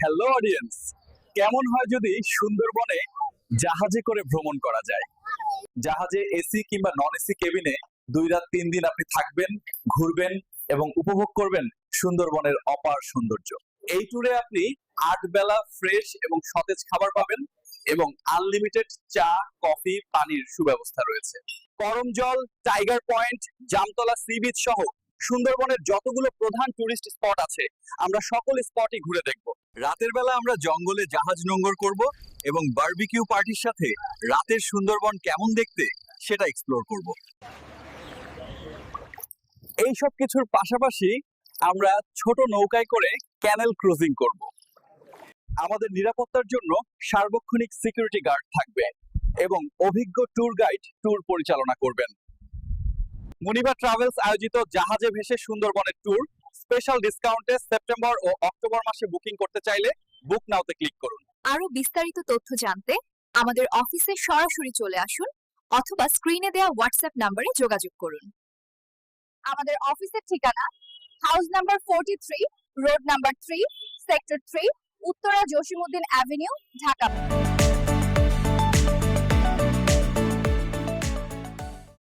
Hello audience, কেমন হয় যদি সুন্দরবনে জাহাজে করে ভ্রমণ করা যায়? জাহাজে এসি কিংবা নন এসি কেবিনে 2 রাত 3 দিন আপনি থাকবেন, ঘুরবেন এবং উপভোগ করবেন সুন্দরবনের অপার সৌন্দর্য। এই ট্যুরে আপনি 8 বেলা ফ্রেশ এবং সতেজ খাবার পাবেন এবং আনলিমিটেড চা, কফি, পানির সুব্যবস্থা রয়েছে। Karamjal, tiger point, Jamtala sea beach সহ সুন্দরবনের যতগুলো প্রধান টুরিস্ট স্পট আছে আমরা সকল স্পটই ঘুরে দেখব। রাতের বেলা আমরা জঙ্গলে জাহাজ নোঙ্গর করব এবং বারবিকিউ পার্টির সাথে রাতের সুন্দরবন কেমন দেখতে সেটা এক্সপ্লোর করব। এই সব কিছুর পাশাপাশি আমরা ছোট নৌকায় করে ক্যানেল ক্রুজিং করব। আমাদের নিরাপত্তার জন্য সার্বক্ষণিক সিকিউরিটি গার্ড থাকবে এবং অভিজ্ঞ ট্যুর গাইড ট্যুর পরিচালনা করবেন। মুনিবা ট্রাভেলস আয়োজিত জাহাজে ভেসে সুন্দরবনের ট্যুর স্পেশাল ডিসকাউন্টে সেপ্টেম্বর ও অক্টোবর মাসে বুকিং করতে চাইলে বুক নাওতে ক্লিক করুন। আরো বিস্তারিত তথ্য জানতে আমাদের অফিসে সরাসরি চলে আসুন অথবা স্ক্রিনে দেওয়া হোয়াটসঅ্যাপ নম্বরে যোগাযোগ করুন। আমাদের অফিসের ঠিকানা house number 43, road number 3, sector 3, Uttara Jasimuddin avenue, Dhaka.